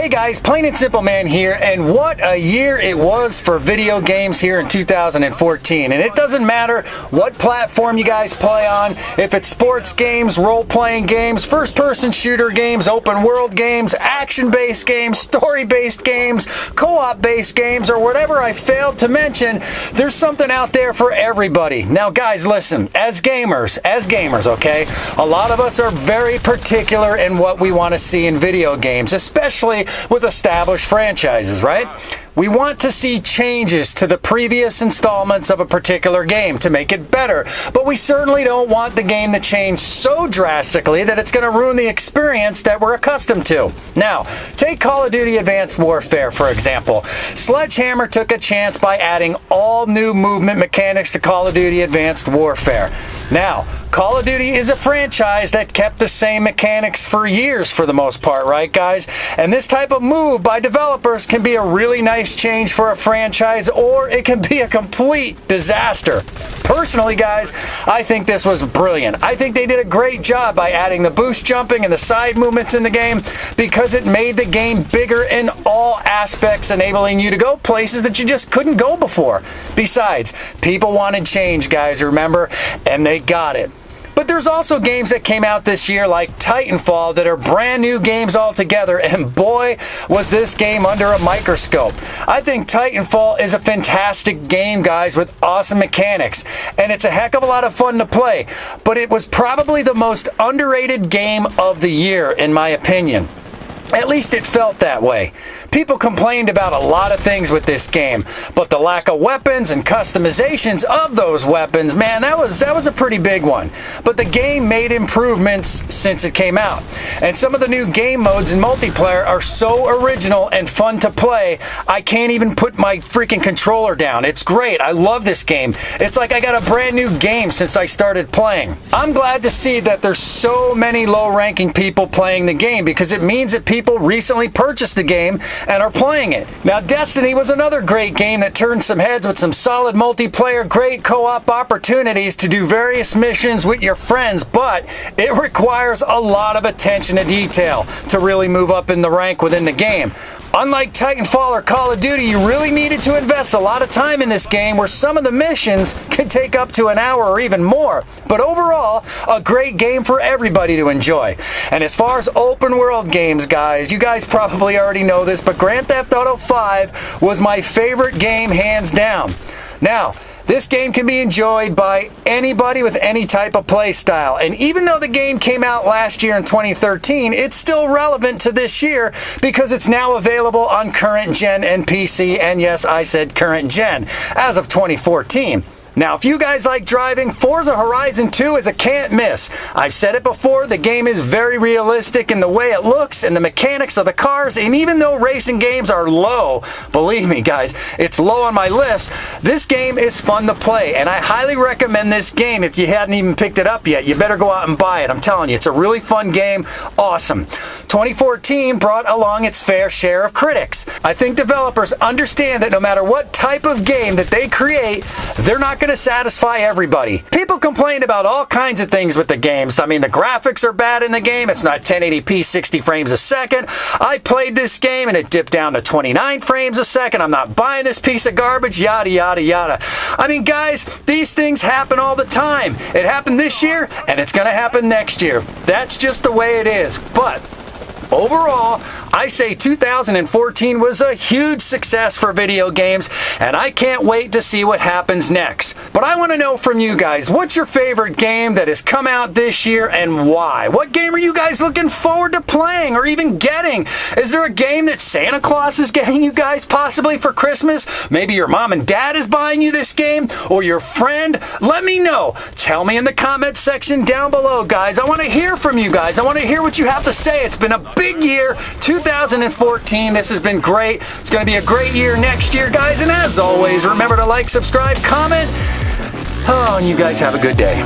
Hey guys, Plain and Simple Man here, and what a year it was for video games here in 2014. And it doesn't matter what platform you guys play on, if it's sports games, role-playing games, first-person shooter games, open-world games, action-based games, story-based games, co-op-based games, or whatever I failed to mention, there's something out there for everybody. Now guys, listen, as gamers, okay, a lot of us are very particular in what we want to see in video games, especially with established franchises, right? We want to see changes to the previous installments of a particular game to make it better, but we certainly don't want the game to change so drastically that it's going to ruin the experience that we're accustomed to. Now, take Call of Duty Advanced Warfare, for example. Sledgehammer took a chance by adding all new movement mechanics to Call of Duty Advanced Warfare. Now, Call of Duty is a franchise that kept the same mechanics for years for the most part, right guys? And this type of move by developers can be a really nice change for a franchise, or it can be a complete disaster. Personally guys, I think this was brilliant. I think they did a great job by adding the boost jumping and the side movements in the game because it made the game bigger in all aspects, enabling you to go places that you just couldn't go before. Besides, people wanted change, guys, remember? And they got it. But there's also games that came out this year like Titanfall that are brand new games altogether, and boy, was this game under a microscope. I think Titanfall is a fantastic game, guys, with awesome mechanics, and it's a heck of a lot of fun to play, but it was probably the most underrated game of the year, in my opinion. At least it felt that way. People complained about a lot of things with this game, but the lack of weapons and customizations of those weapons, man, that was a pretty big one. But the game made improvements since it came out. And some of the new game modes in multiplayer are so original and fun to play, I can't even put my freaking controller down. It's great. I love this game. It's like I got a brand new game since I started playing. I'm glad to see that there's so many low-ranking people playing the game because it means that people recently purchased the game and are playing it. Now, Destiny was another great game that turned some heads with some solid multiplayer, great co-op opportunities to do various missions with your friends, but it requires a lot of attention to detail to really move up in the rank within the game. Unlike Titanfall or Call of Duty, you really needed to invest a lot of time in this game where some of the missions could take up to an hour or even more. But overall, a great game for everybody to enjoy. And as far as open world games, guys, you guys probably already know this, but Grand Theft Auto 5 was my favorite game hands down. Now, this game can be enjoyed by anybody with any type of play style. And even though the game came out last year in 2013, it's still relevant to this year because it's now available on current gen and PC. And yes, I said current gen as of 2014. Now, if you guys like driving, Forza Horizon 2 is a can't miss. I've said it before, the game is very realistic in the way it looks and the mechanics of the cars, and even though racing games are low, believe me guys, it's low on my list, this game is fun to play, and I highly recommend this game. If you hadn't even picked it up yet, you better go out and buy it. I'm telling you, it's a really fun game, awesome. 2014 brought along its fair share of critics. I think developers understand that no matter what type of game that they create, they're not going to satisfy everybody. People complained about all kinds of things with the games. I mean, the graphics are bad in the game. It's not 1080p 60 frames a second. I played this game and it dipped down to 29 frames a second. I'm not buying this piece of garbage, yada, yada, yada. I mean, guys, these things happen all the time. It happened this year and it's going to happen next year. That's just the way it is. But overall, I say 2014 was a huge success for video games, and I can't wait to see what happens next. But I want to know from you guys, what's your favorite game that has come out this year and why? What game are you guys looking forward to playing or even getting? Is there a game that Santa Claus is getting you guys possibly for Christmas? Maybe your mom and dad is buying you this game, or your friend? Let me know. Tell me in the comment section down below, guys. I want to hear from you guys. I want to hear what you have to say. It's been a big year, 2014. This has been great. It's going to be a great year next year, guys. And as always, remember to like, subscribe, comment. Oh, and you guys have a good day.